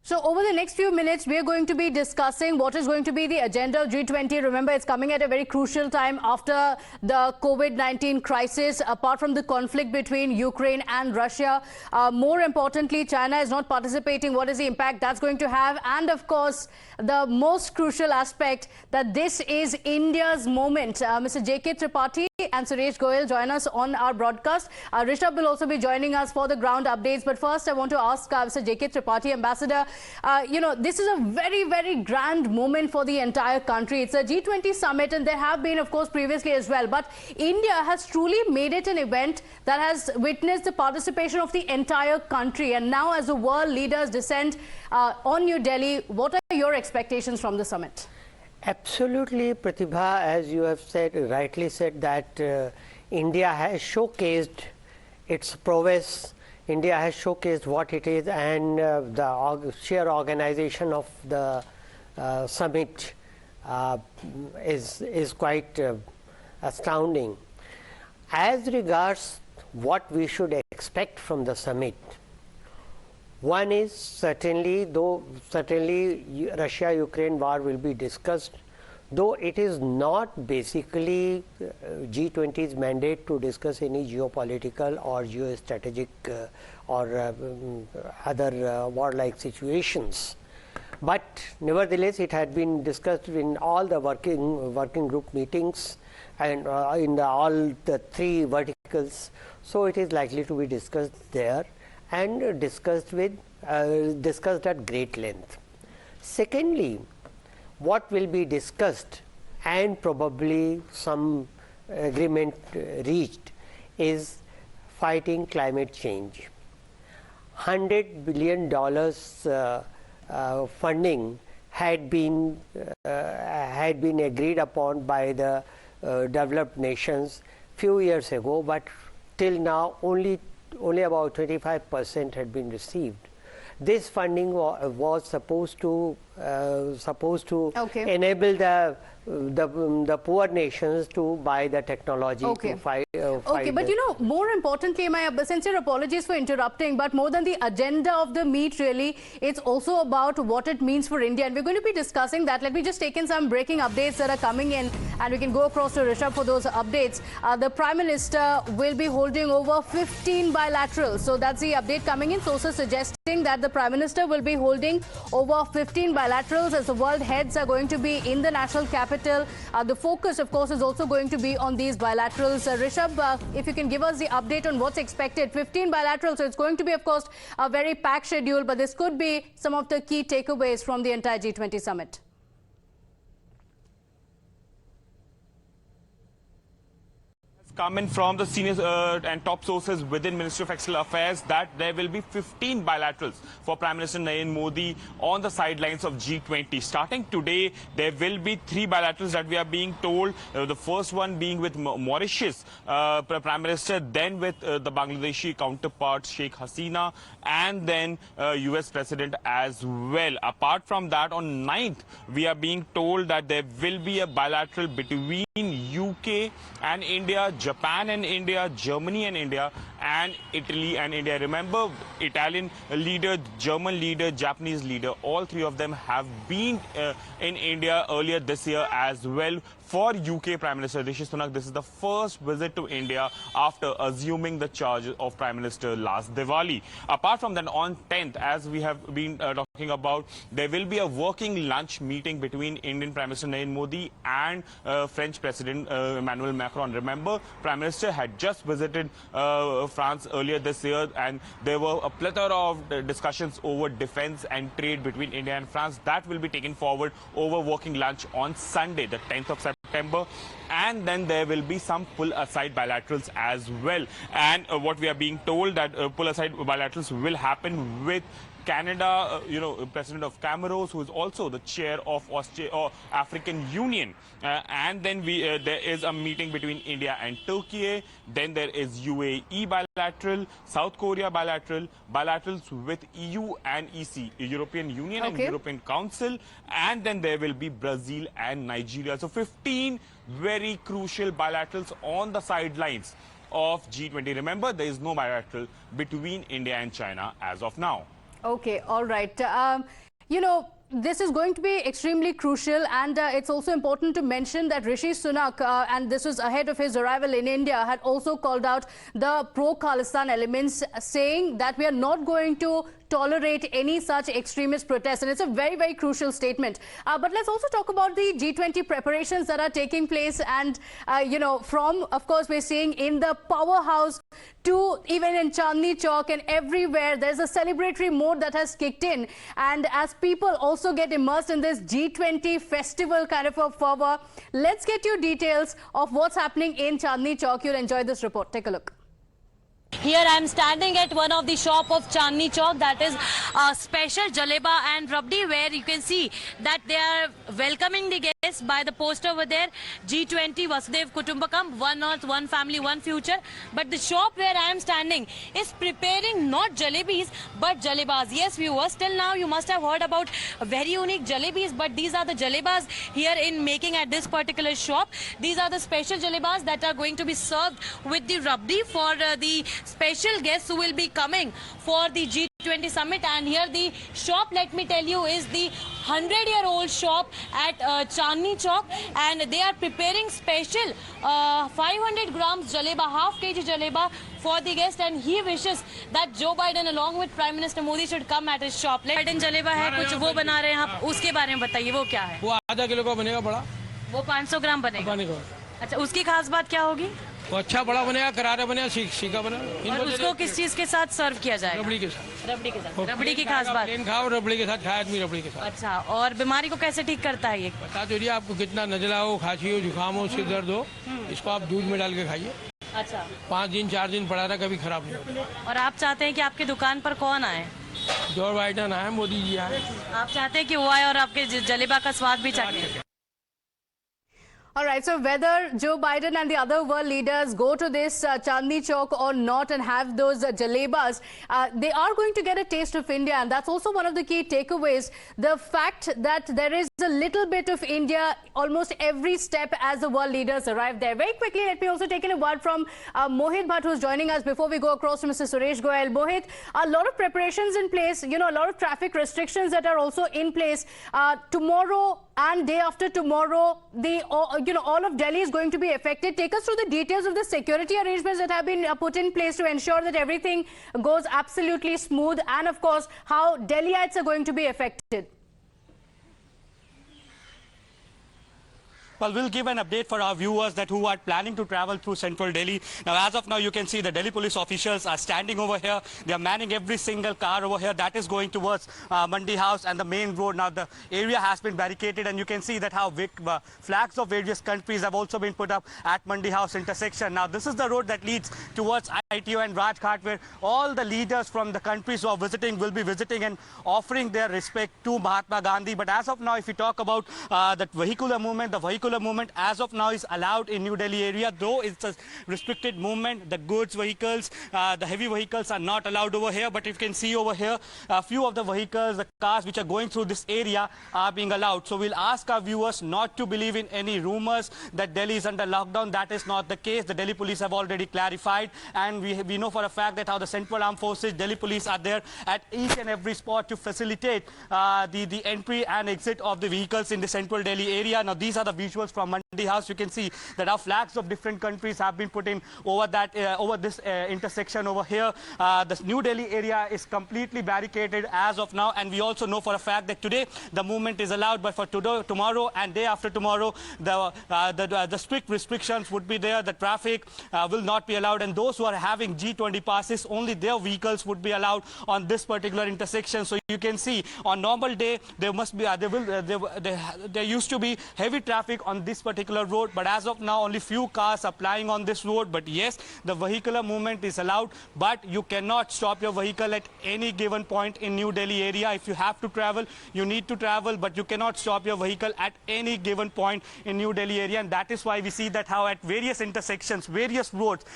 So over the next few minutes, we are going to be discussing what is going to be the agenda of G20. Remember, it's coming at a very crucial time after the COVID-19 crisis, apart from the conflict between Ukraine and Russia. More importantly, China is not participating. What is the impact that's going to have? And of course, the most crucial aspect that this is India's moment. Mr. J.K. Tripathi and Suresh Goyal join us on our broadcast. Rishabh will also be joining us for the ground updates. But first, I want to ask Mr. J.K. Tripathi, Ambassador, this is a very, very grand moment for the entire country. It's a G20 summit, and there have been, of course, previously as well. But India has truly made it an event that has witnessed the participation of the entire country. And now, as the world leaders descend on New Delhi, what are your expectations from the summit? Absolutely, Pratibha, as you have said, rightly said, that India has showcased its prowess. India has showcased what it is, and the sheer organization of the summit is quite astounding. As regards what we should expect from the summit, one is certainly Russia-Ukraine war will be discussed, though it is not basically G20's mandate to discuss any geopolitical or geostrategic or other warlike situations. But nevertheless, it had been discussed in all the working group meetings and in all the three verticals. So it is likely to be discussed there and discussed at great length. Secondly, what will be discussed and probably some agreement reached is fighting climate change. $100 billion funding had been agreed upon by the developed nations few years ago, but till now only about 25% had been received. This funding was supposed to enable the poor nations to buy the technology to fight. But more importantly, my sincere apologies for interrupting, but more than the agenda of the meet, really, it's also about what it means for India, and we're going to be discussing that. Let me just take in some breaking updates that are coming in, and we can go across to Rishabh for those updates. The Prime Minister will be holding over 15 bilaterals. So that's the update coming in. Sources suggesting that the Prime Minister will be holding over 15 bilaterals as the world heads are going to be in the national capital. The focus, of course, is also going to be on these bilaterals. Rishabh, if you can give us the update on what's expected. 15 bilaterals, so it's going to be, of course, a very packed schedule, but this could be some of the key takeaways from the entire G20 summit. Coming from the senior and top sources within Ministry of External Affairs that there will be 15 bilaterals for Prime Minister Narendra Modi on the sidelines of G20. Starting today, there will be 3 bilaterals that we are being told. The first one being with Mauritius Prime Minister, then with the Bangladeshi counterpart Sheikh Hasina, and then US President as well. Apart from that, on 9th, we are being told that there will be a bilateral between UK and India, Japan and India, Germany and India, and Italy and India. Remember, Italian leader, German leader, Japanese leader, all three of them have been in India earlier this year as well. For UK Prime Minister Rishi Sunak, this is the first visit to India after assuming the charge of Prime Minister last Diwali. Apart from that, on 10th, as we have been talking about, there will be a working lunch meeting between Indian Prime Minister Narendra Modi and French President Emmanuel Macron. Remember, Prime Minister had just visited France earlier this year, and there were a plethora of discussions over defense and trade between India and France. That will be taken forward over working lunch on Sunday, the 10th of September, and then there will be some pull-aside bilaterals as well. And what we are being told that pull-aside bilaterals will happen with Canada, President of Comoros, who is also the chair of African Union. And then there is a meeting between India and Turkey. Then there is UAE bilateral, South Korea bilateral, bilaterals with EU and EC, European Union and European Council. And then there will be Brazil and Nigeria. So 15 very crucial bilaterals on the sidelines of G20. Remember, there is no bilateral between India and China as of now. Okay, all right. You know, this is going to be extremely crucial, and it's also important to mention that Rishi Sunak, and this was ahead of his arrival in India, had also called out the pro-Khalistan elements, saying that we are not going to tolerate any such extremist protests. And it's a very, very crucial statement. But let's also talk about the G20 preparations that are taking place. And, you know, from, of course, we're seeing in the powerhouse to even in Chandni Chowk and everywhere, there's a celebratory mode that has kicked in. And as people also get immersed in this G20 festival kind of a fervor, let's get you details of what's happening in Chandni Chowk. You'll enjoy this report. Take a look. Here I am standing at one of the shop of Chandni Chowk, that is special jaleba and rabdi, where you can see that they are welcoming the guests by the poster over there, G20 Vasudev Kutumbakam, one earth, one family, one future. But the shop where I am standing is preparing not jalebis but jalebas. Yes viewers, till now you must have heard about very unique jalebis, but these are the jalebas here in making at this particular shop. These are the special jalebas that are going to be served with the rabdi for the special guests who will be coming for the G20 summit. And here the shop, let me tell you, is the 100-year-old shop at Chandni Chowk, and they are preparing special 500 grams jaleba, half kg jaleba for the guest, and he wishes that Joe Biden along with Prime Minister Modi should come at his shop. Biden jaleba है कुछ वो बना रहे हैं आप, उसके बारे में बताइए वो क्या है? वो आधा किलो का बनेगा बड़ा, वो 500 ग्राम बनेगा। अच्छा, उसकी खास बात क्या होगी? वो अच्छा बड़ा बनेगा, करारा बनेगा, सीका बनेगा। और उसको किस चीज के साथ सर्व किया जाएगा? रबड़ी के साथ। रबड़ी के साथ। रबड़ी की खास बात। प्लेन खाओ, रबड़ी के साथ खाए आदमी, रबड़ी के साथ। अच्छा, और बीमारी को कैसे ठीक करता है ये? बता तो दिया आपको, कितना नजला हो, खांसी हो, जुकाम हो, सिर दर्द हो, इसको आप दूध में डाल के खाइए। अच्छा, 5 दिन 4 दिन पड़ा रहा, कभी खराब नहीं होता। और आप चाहते हैं कि आपकी दुकान पर कौन आए? जो बाइडन आए, मोदी जी आए। आप चाहते हैं कि वो आए और आपके जलेबा का स्वाद भी चाहे? All right, so whether Joe Biden and the other world leaders go to this Chandni Chowk or not and have those jalebas, they are going to get a taste of India, and that's also one of the key takeaways. The fact that there is a little bit of India almost every step as the world leaders arrive there. Very quickly, let me also take in a word from Mohit Bhatt, who's joining us before we go across to Mr. Suresh Goyal. Mohit, a lot of preparations in place, you know, a lot of traffic restrictions that are also in place. Tomorrow and day after tomorrow, all of Delhi is going to be affected. Take us through the details of the security arrangements that have been put in place to ensure that everything goes absolutely smooth, and of course how Delhiites are going to be affected. Well, we'll give an update for our viewers that who are planning to travel through central Delhi. Now, as of now, you can see the Delhi police officials are standing over here. They are manning every single car over here that is going towards Mandi House and the main road. Now, the area has been barricaded, and you can see that how flags of various countries have also been put up at Mandi House intersection. Now, this is the road that leads towards ITO and Rajghat, where all the leaders from the countries who are visiting will be visiting and offering their respect to Mahatma Gandhi. But as of now, if you talk about the vehicular movement, movement as of now is allowed in New Delhi area, though it's a restricted movement. The goods vehicles, the heavy vehicles are not allowed over here, but you can see over here a few of the vehicles, the cars which are going through this area are being allowed. So we'll ask our viewers not to believe in any rumors that Delhi is under lockdown. That is not the case. The Delhi police have already clarified, and we know for a fact that how the Central Armed Forces, Delhi police are there at each and every spot to facilitate the entry and exit of the vehicles in the central Delhi area. Now these are the visuals from Mandi House. You can see that our flags of different countries have been put in over that over this intersection over here. The New Delhi area is completely barricaded as of now, and we also know for a fact that today the movement is allowed, but for tomorrow and day after tomorrow the strict restrictions would be there. The traffic will not be allowed, and those who are having G20 passes, only their vehicles would be allowed on this particular intersection. So you can see on normal day there must be there used to be heavy traffic on this particular road, but as of now only few cars are plying on this road. But yes, the vehicular movement is allowed, but you cannot stop your vehicle at any given point in New Delhi area. If you have to travel, you need to travel, but you cannot stop your vehicle at any given point in New Delhi area. And that is why we see that how at various intersections, various roads,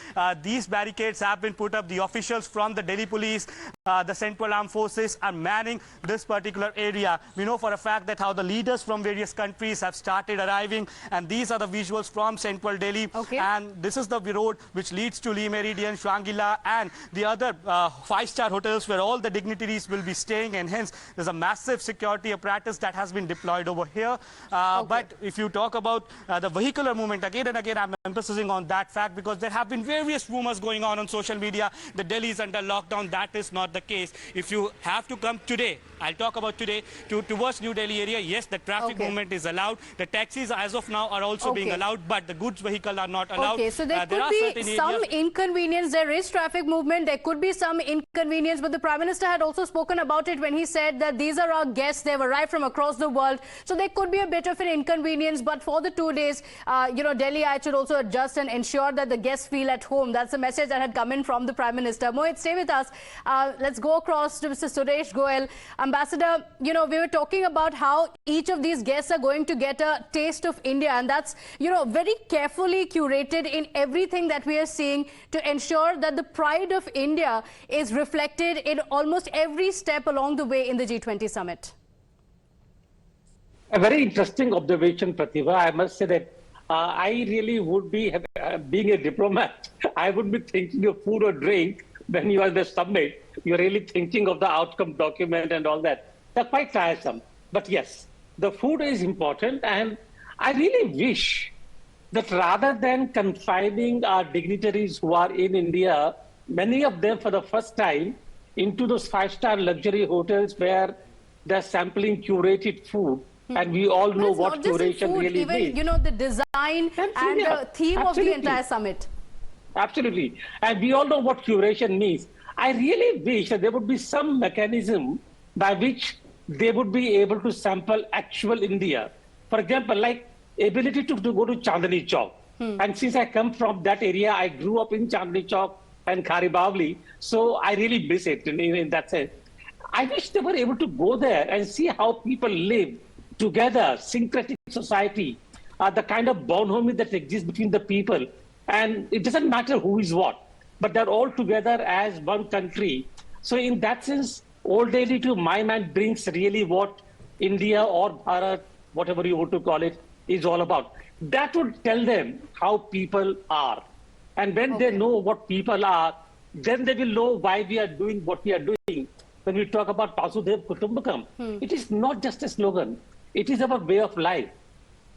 these barricades have been put up. The officials from the Delhi police, the Central Armed Forces are manning this particular area. We know for a fact that how the leaders from various countries have started arriving walking, and these are the visuals from central Delhi. Okay. And this is the road which leads to Lee Meridian, Shangri-La, and the other five-star hotels where all the dignitaries will be staying, and hence there's a massive security apparatus that has been deployed over here. But if you talk about the vehicular movement, again and again I'm emphasizing on that fact because there have been various rumors going on social media that Delhi is under lockdown. That is not the case. If you have to come today, I'll talk about today, towards New Delhi area, yes, the traffic movement is allowed. The taxis as of now are also being allowed, but the goods vehicle are not allowed. Okay, so there could be some inconvenience. There is traffic movement. There could be some inconvenience, but the Prime Minister had also spoken about it when he said that these are our guests. They've arrived from across the world. So there could be a bit of an inconvenience, but for the 2 days, Delhi should also adjust and ensure that the guests feel at home. That's the message that had come in from the Prime Minister. Mohit, stay with us. Let's go across to Mr. Suresh Goel. Ambassador, we were talking about how each of these guests are going to get a taste of India, and that's, very carefully curated in everything that we are seeing to ensure that the pride of India is reflected in almost every step along the way in the G20 summit. A very interesting observation, Pratibha. I must say that I really would be, being a diplomat, I would be thinking of food or drink when you are at the summit. You're really thinking of the outcome document and all that. They're quite tiresome. But yes, the food is important. And I really wish that rather than confining our dignitaries who are in India, many of them for the first time, into those five-star luxury hotels where they're sampling curated food. And we all know what curation really means. Even, the design and the theme of the entire summit. Absolutely. And we all know what curation means. I really wish that there would be some mechanism by which they would be able to sample actual India. For example, like ability to go to Chandni Chowk. And since I come from that area, I grew up in Chandni Chowk and Kharibavli. So I really miss it in that sense. I wish they were able to go there and see how people live together, syncretic society, the kind of bonhomie that exists between the people. And it doesn't matter who is what, but they're all together as one country. So in that sense, Old Delhi to my mind brings really what India or Bharat, whatever you want to call it, is all about. That would tell them how people are. And when they know what people are, then they will know why we are doing what we are doing. When we talk about Vasudhaiva Kutumbakam, it is not just a slogan. It is our way of life.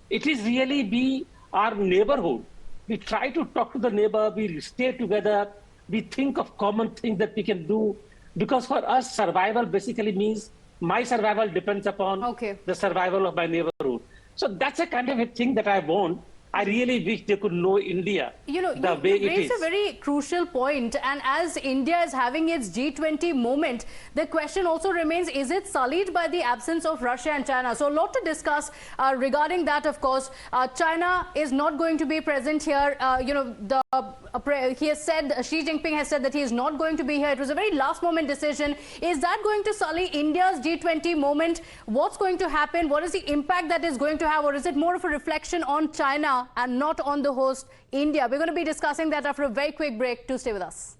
It is really our neighborhood. We try to talk to the neighbor, we stay together, we think of common things that we can do. Because for us, survival basically means my survival depends upon the survival of my neighborhood. So that's a kind of a thing that I want. I really wish they could know India the way it is. You raised a very crucial point, and as India is having its G20 moment, the question also remains, is it sullied by the absence of Russia and China? So a lot to discuss regarding that, of course. China is not going to be present here. He has said, Xi Jinping has said that he is not going to be here. It was a very last moment decision. Is that going to sully India's G20 moment? What's going to happen? What is the impact that is going to have? Or is it more of a reflection on China and not on the host, India? We're going to be discussing that after a very quick break. Do stay with us.